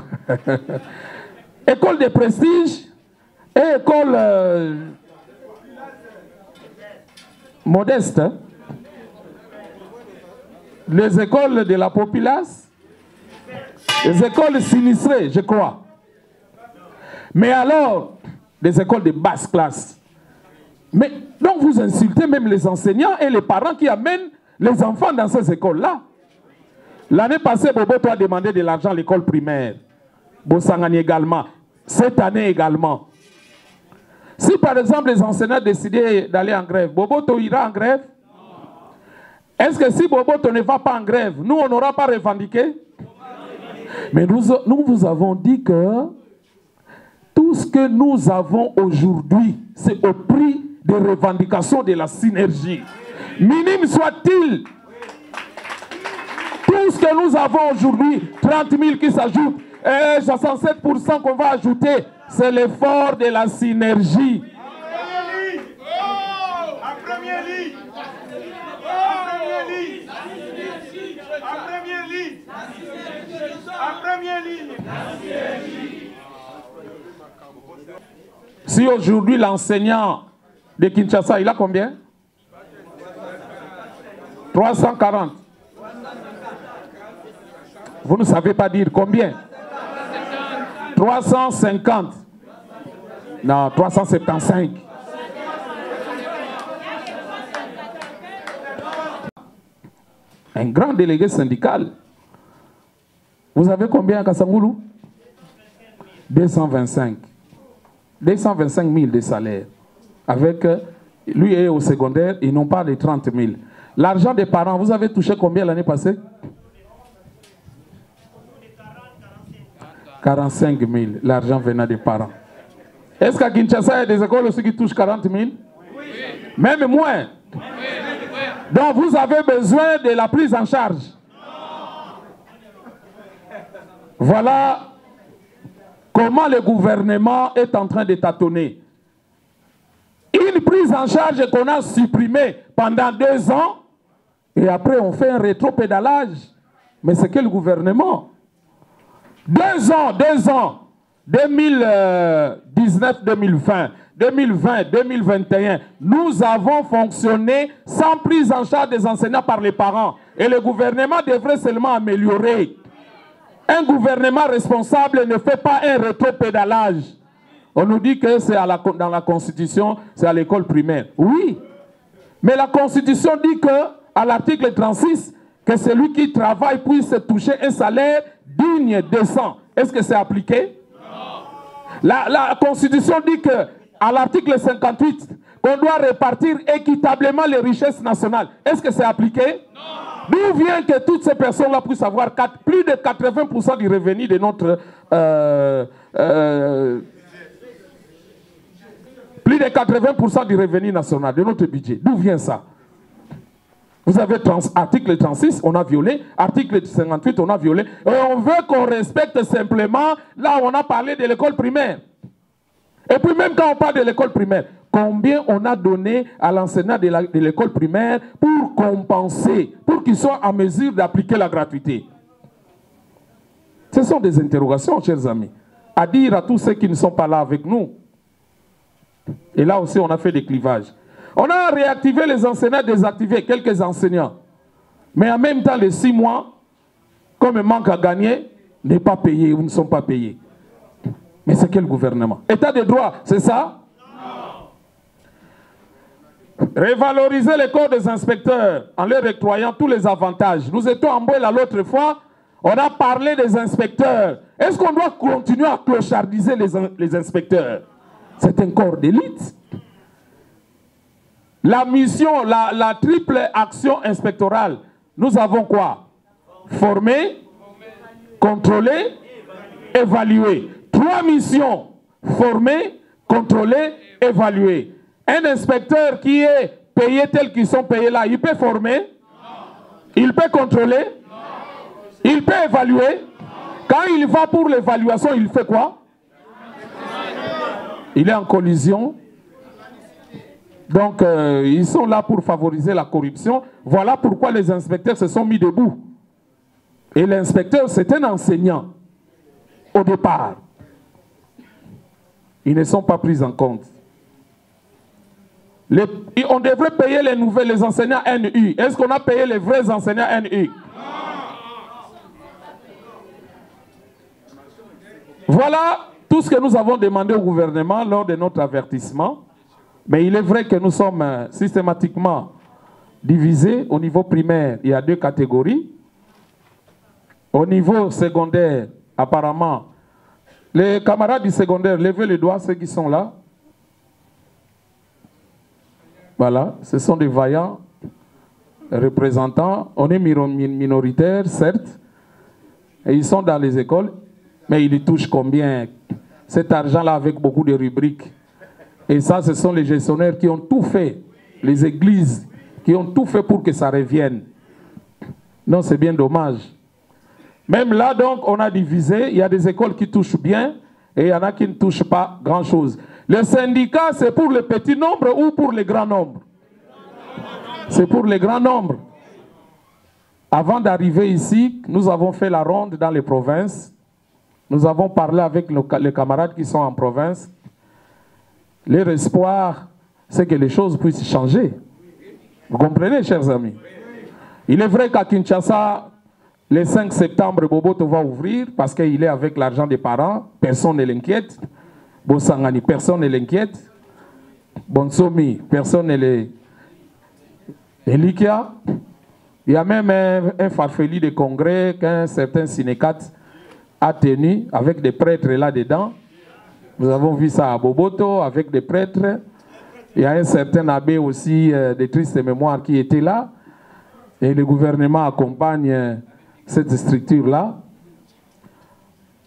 École de prestige et école modeste. Hein? Les écoles de la populace, les écoles sinistrées, je crois. Mais alors, des écoles de basse classe. Mais donc vous insultez même les enseignants et les parents qui amènent les enfants dans ces écoles-là. L'année passée, Boboto a demandé de l'argent à l'école primaire. Bosangani également. Cette année également. Si par exemple les enseignants décidaient d'aller en grève, Boboto ira en grève? Est-ce que si Boboto ne va pas en grève, nous on n'aura pas revendiqué? Mais nous vous avons dit que tout ce que nous avons aujourd'hui, c'est au prix des revendications de la synergie. Minime soit-il. Tout ce que nous avons aujourd'hui, 30 000 qui s'ajoutent, et 67% qu'on va ajouter, c'est l'effort de la synergie. Si aujourd'hui l'enseignant de Kinshasa, il a combien? 340. Vous ne savez pas dire combien? 350. Non, 375. Un grand délégué syndical. Vous avez combien à Kassangoulou? 225. 225 000 de salaire. Avec lui et au secondaire, ils n'ont pas les 30 000. L'argent des parents, vous avez touché combien l'année passée? 45 000, l'argent venant des parents. Est-ce qu'à Kinshasa, il y a des écoles aussi qui touchent 40 000? Oui. Même moins. Oui. Donc vous avez besoin de la prise en charge. Voilà comment le gouvernement est en train de tâtonner. Une prise en charge qu'on a supprimée pendant 2 ans, et après on fait un rétropédalage. Mais c'est quel gouvernement? 2 ans, 2019, 2020, 2020, 2021, nous avons fonctionné sans prise en charge des enseignants par les parents. Et le gouvernement devrait seulement améliorer. Un gouvernement responsable ne fait pas un rétropédalage. On nous dit que c'est dans la Constitution, c'est à l'école primaire. Oui, mais la Constitution dit que, à l'article 36, que celui qui travaille puisse toucher un salaire digne, décent. Est-ce que c'est appliqué? Non. La Constitution dit que, à l'article 58, qu'on doit répartir équitablement les richesses nationales. Est-ce que c'est appliqué? Non. D'où vient que toutes ces personnes-là puissent avoir plus de 80% du revenu de notre... plus de 80% du revenu national, de notre budget. D'où vient ça? Vous avez article 36, on a violé. Article 58, on a violé. Et on veut qu'on respecte simplement, là on a parlé de l'école primaire. Et puis même quand on parle de l'école primaire, combien on a donné à l'enseignant de l'école primaire pour compenser, pour qu'ils soient en mesure d'appliquer la gratuité? Ce sont des interrogations, chers amis, à dire à tous ceux qui ne sont pas là avec nous. Et là aussi, on a fait des clivages. On a réactivé les enseignants, désactivé quelques enseignants. Mais en même temps, les 6 mois, comme il manque à gagner, n'est pas payé ou ne sont pas payés. Mais c'est quel gouvernement? État de droit, c'est ça? Non. Révaloriser les corps des inspecteurs en leur octroyant tous les avantages. Nous étions en Boël l'autre fois, on a parlé des inspecteurs. Est-ce qu'on doit continuer à clochardiser les inspecteurs? C'est un corps d'élite. La mission, la triple action inspectorale, nous avons quoi? Former, contrôler, évaluer. 3 missions. Former, contrôler, évaluer. Un inspecteur qui est payé tel qu'ils sont payés là, il peut former? Non. Il peut contrôler? Non. Il peut évaluer? Non. Quand il va pour l'évaluation, il fait quoi? Il est en collision. Donc, ils sont là pour favoriser la corruption. Voilà pourquoi les inspecteurs se sont mis debout. Et l'inspecteur, c'est un enseignant. Au départ. Ils ne sont pas pris en compte. On devrait payer les enseignants NU. Est-ce qu'on a payé les vrais enseignants NU? Voilà tout ce que nous avons demandé au gouvernement lors de notre avertissement. Mais il est vrai que nous sommes systématiquement divisés. Au niveau primaire, il y a 2 catégories. Au niveau secondaire, apparemment, les camarades du secondaire, levez les doigts, ceux qui sont là. Voilà, ce sont des vaillants représentants. On est minoritaire, certes, et ils sont dans les écoles, mais ils touchent combien? Cet argent-là avec beaucoup de rubriques. Et ça, ce sont les gestionnaires qui ont tout fait, les églises, qui ont tout fait pour que ça revienne. Non, c'est bien dommage. Même là, donc, on a divisé. Il y a des écoles qui touchent bien et il y en a qui ne touchent pas grand-chose. Le syndicat, c'est pour le petit nombre ou pour les grands nombres? C'est pour les grands nombres. Avant d'arriver ici, nous avons fait la ronde dans les provinces. Nous avons parlé avec les camarades qui sont en province. Leur espoir, c'est que les choses puissent changer. Vous comprenez, chers amis? Il est vrai qu'à Kinshasa, le 5 septembre, Boboto va ouvrir parce qu'il est avec l'argent des parents. Personne ne l'inquiète. Bosangani, personne ne l'inquiète. Bonsomi, personne ne l'inquiète. Il y a même un farfelu de congrès qu'un certain Sinécat a tenu avec des prêtres là-dedans. Nous avons vu ça à Boboto avec des prêtres. Il y a un certain abbé aussi de triste mémoire qui était là. Et le gouvernement accompagne cette structure-là.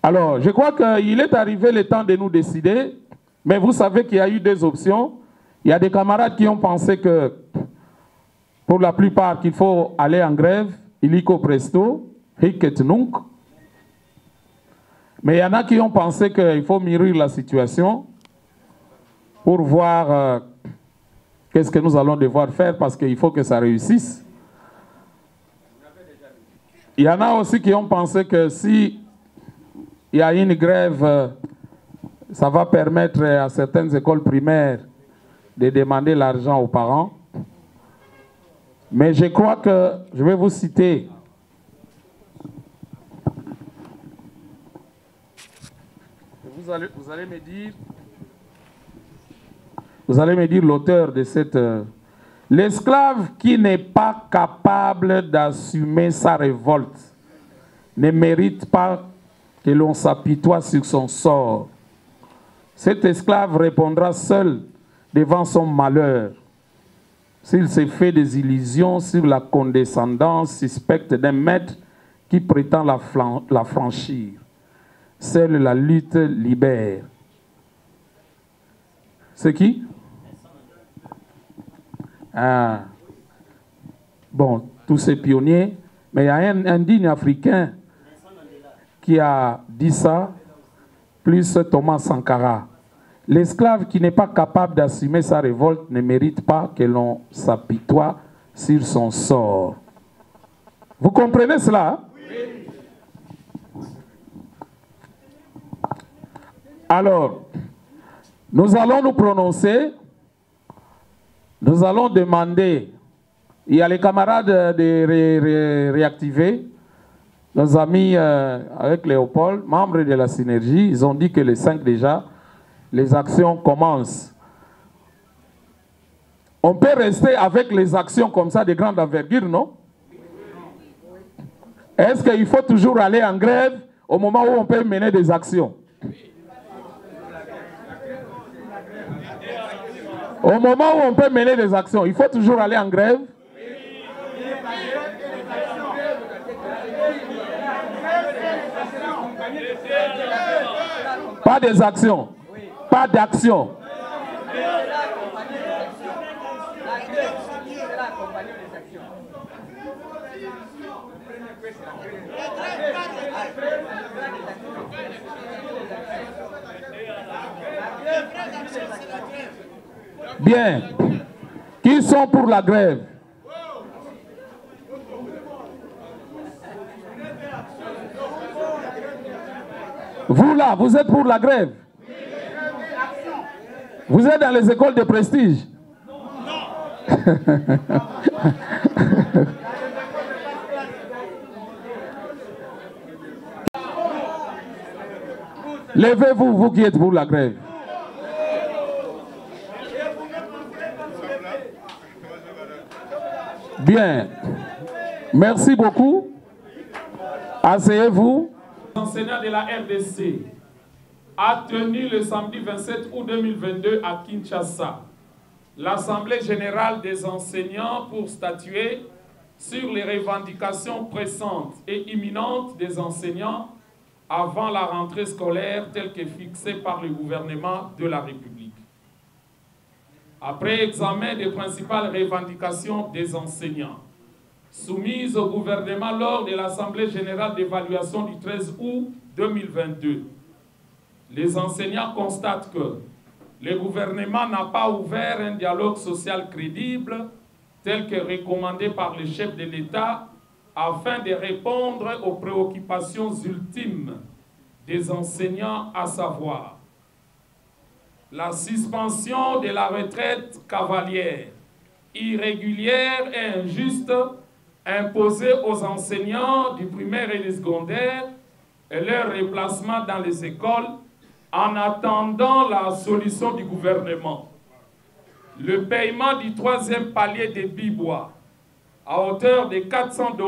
Alors, je crois qu'il est arrivé le temps de nous décider. Mais vous savez qu'il y a eu deux options. Il y a des camarades qui ont pensé que, pour la plupart, qu'il faut aller en grève, illico presto, hic et nunc. Mais il y en a qui ont pensé qu'il faut mûrir la situation pour voir qu'est-ce que nous allons devoir faire parce qu'il faut que ça réussisse. Il y en a aussi qui ont pensé que si il y a une grève, ça va permettre à certaines écoles primaires de demander l'argent aux parents. Mais je crois que, je vais vous citer vous allez me dire l'auteur de cette... L'esclave qui n'est pas capable d'assumer sa révolte ne mérite pas que l'on s'apitoie sur son sort. Cet esclave répondra seul devant son malheur. S'il s'est fait des illusions sur la condescendance suspecte d'un maître qui prétend la franchir. Seule la lutte libère. C'est qui? Ah. Bon, tous ces pionniers. Mais il y a un digne africain qui a dit ça, plus Thomas Sankara. L'esclave qui n'est pas capable d'assumer sa révolte ne mérite pas que l'on s'apitoie sur son sort. Vous comprenez cela? Oui. Alors, nous allons nous prononcer. Nous allons demander, il y a les camarades de réactiver, nos amis avec Léopold, membres de la synergie, ils ont dit que les 5 déjà, les actions commencent. On peut rester avec les actions comme ça de grande envergure, non? Est-ce qu'il faut toujours aller en grève au moment où on peut mener des actions? Au moment où on peut mener des actions, il faut toujours aller en grève? Pas des actions, pas d'action. Bien. Qui sont pour la grève? Vous là, vous êtes pour la grève? Vous êtes dans les écoles de prestige? Levez-vous, vous qui êtes pour la grève. Bien. Merci beaucoup. Asseyez-vous. L'enseignant de la RDC a tenu le samedi 27 août 2022 à Kinshasa l'Assemblée générale des enseignants pour statuer sur les revendications pressantes et imminentes des enseignants avant la rentrée scolaire telle que fixée par le gouvernement de la République. Après examen des principales revendications des enseignants soumises au gouvernement lors de l'Assemblée générale d'évaluation du 13 août 2022, les enseignants constatent que le gouvernement n'a pas ouvert un dialogue social crédible tel que recommandé par le chef de l'État afin de répondre aux préoccupations ultimes des enseignants, à savoir la suspension de la retraite cavalière, irrégulière et injuste imposée aux enseignants du primaire et du secondaire et leur replacement dans les écoles en attendant la solution du gouvernement. Le paiement du 3e palier des Bibois à hauteur de 400 $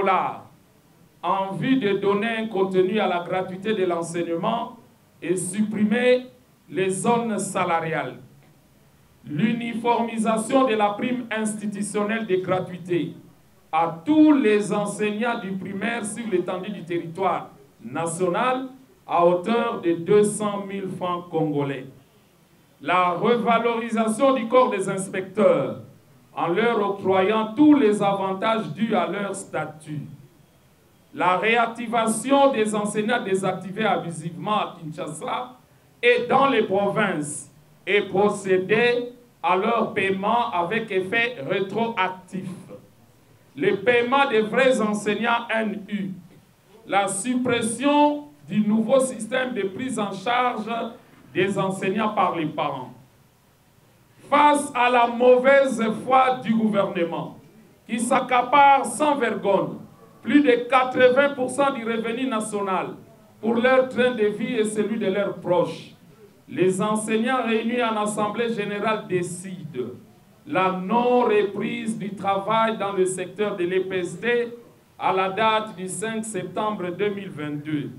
en vue de donner un contenu à la gratuité de l'enseignement est supprimé les zones salariales, l'uniformisation de la prime institutionnelle de gratuité à tous les enseignants du primaire sur l'étendue du territoire national à hauteur de 200 000 francs congolais. La revalorisation du corps des inspecteurs en leur octroyant tous les avantages dus à leur statut. La réactivation des enseignants désactivés abusivement à Kinshasa et dans les provinces et procéder à leur paiement avec effet rétroactif. Le paiement des vrais enseignants NU. La suppression du nouveau système de prise en charge des enseignants par les parents. Face à la mauvaise foi du gouvernement, qui s'accapare sans vergogne plus de 80% du revenu national pour leur train de vie et celui de leurs proches, les enseignants réunis en Assemblée générale décident la non-reprise du travail dans le secteur de l'EPST à la date du 5 septembre 2022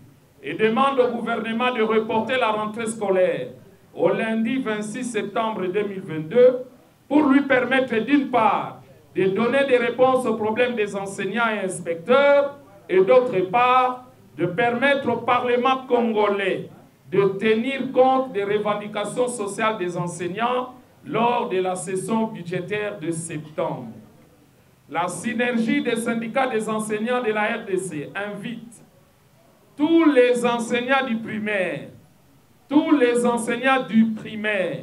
et demandent au gouvernement de reporter la rentrée scolaire au lundi 26 septembre 2022 pour lui permettre d'une part de donner des réponses aux problèmes des enseignants et inspecteurs et d'autre part de permettre au Parlement congolais de tenir compte des revendications sociales des enseignants lors de la session budgétaire de septembre. La synergie des syndicats des enseignants de la RDC invite tous les enseignants du primaire, tous les enseignants du primaire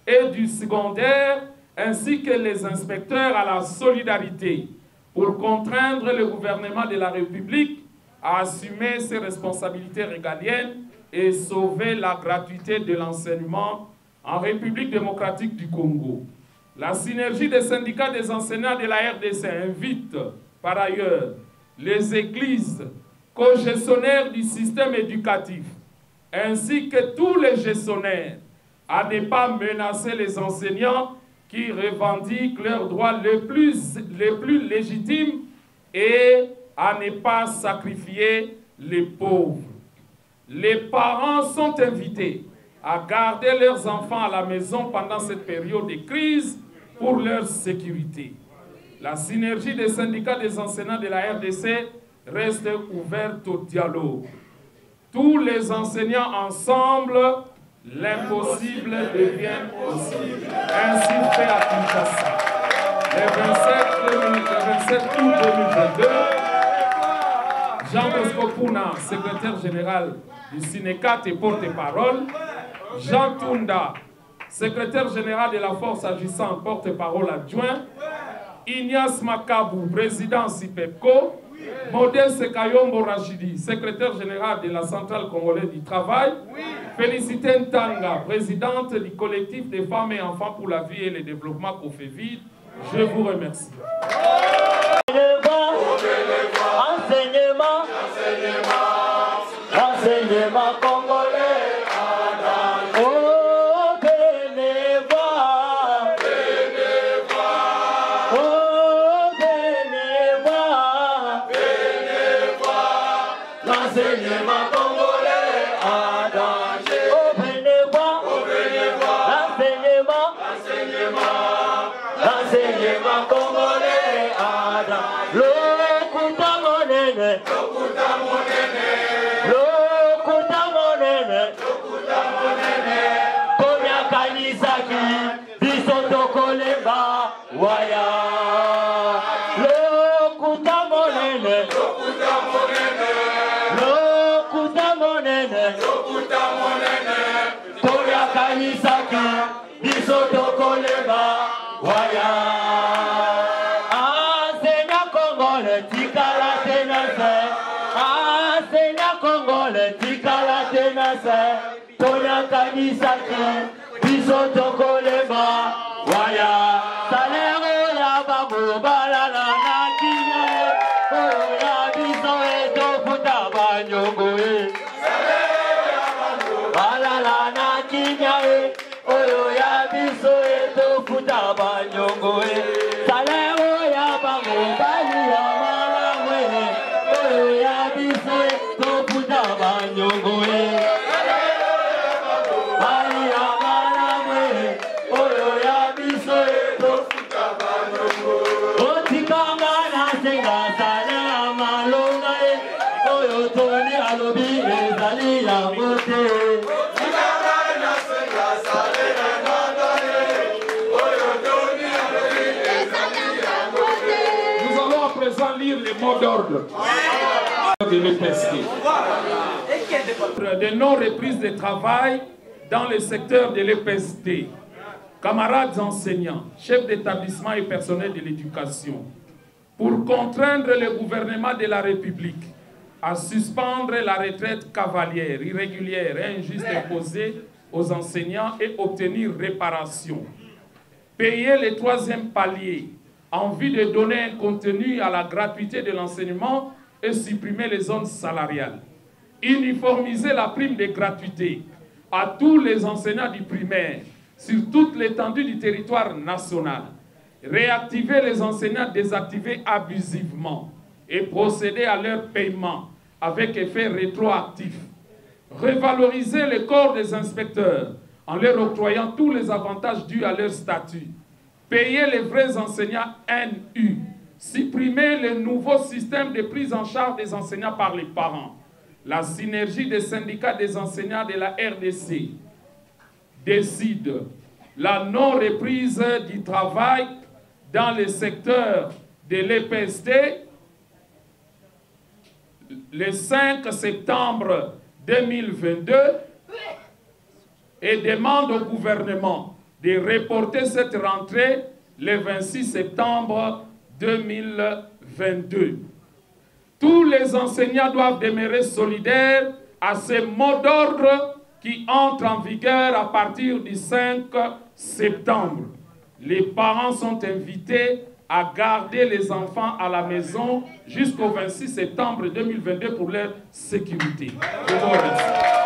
et du secondaire, ainsi que les inspecteurs à la solidarité pour contraindre le gouvernement de la République à assumer ses responsabilités régaliennes et sauver la gratuité de l'enseignement en République démocratique du Congo. La synergie des syndicats des enseignants de la RDC invite, par ailleurs, les églises co-gestionnaires du système éducatif, ainsi que tous les gestionnaires, à ne pas menacer les enseignants qui revendiquent leurs droits les plus légitimes et à ne pas sacrifier les pauvres. Les parents sont invités à garder leurs enfants à la maison pendant cette période de crise pour leur sécurité. La synergie des syndicats des enseignants de la RDC reste ouverte au dialogue. Tous les enseignants ensemble, l'impossible devient possible. Ainsi fait à Kinshasa. Le 27 août 2022, Jean Bosco Pouna, secrétaire général du Sinecat et porte-parole, Jean Tunda, secrétaire général de la force agissante, porte-parole adjoint, Ignace Makabou, président CIPEPCO, Modeste Kayombo Rachidi, secrétaire général de la Centrale congolaise du travail, Félicité Ntanga, présidente du collectif des femmes et enfants pour la vie et le développement COFEVID. Je vous remercie. Enseignement congolais. L'enseignement congolais a danger. Au bénévolat, l'enseignement congolais a danger. Lokuta monene, Komya kanisaki, bisoto kolemba, waya. Lokuta monene. Koya kanisaki, bisoto koleba, waya. Enseignant congolais, tikala tenase. Enseignant congolais, tikala tenase. Koya kanisaki, bisoto koleba, waya. Salero ya babu balala na kinyale. Oya biso eto puta banyongoe. Balala na kinyae, oyo ya biso eto futa banyongoe. Salero ya bango bali ya malamwe, oyo ya biso eto futa banyongoe. Bali ya nasenga sala malonga e oyo toni alobi ezali yango te. Nous allons à présent lire les mots d'ordre de l'EPST. De non-reprise de travail dans le secteur de l'EPST. Camarades enseignants, chefs d'établissement et personnels de l'éducation, pour contraindre le gouvernement de la République à suspendre la retraite cavalière, irrégulière et injuste imposée aux enseignants et obtenir réparation. Payer le 3e palier en vue de donner un contenu à la gratuité de l'enseignement et supprimer les zones salariales. Uniformiser la prime de gratuité à tous les enseignants du primaire sur toute l'étendue du territoire national, réactiver les enseignants désactivés abusivement et procéder à leur paiement avec effet rétroactif, revaloriser le corps des inspecteurs en leur octroyant tous les avantages dus à leur statut, payer les vrais enseignants NU, supprimer le nouveau système de prise en charge des enseignants par les parents, la synergie des syndicats des enseignants de la RDC, décide la non-reprise du travail dans le secteur de l'EPST le 5 septembre 2022 et demande au gouvernement de reporter cette rentrée le 26 septembre 2022. Tous les enseignants doivent demeurer solidaires à ces mots d'ordre qui entrent en vigueur à partir du 5 septembre. Les parents sont invités à garder les enfants à la maison jusqu'au 26 septembre 2022 pour leur sécurité. Je vous remercie.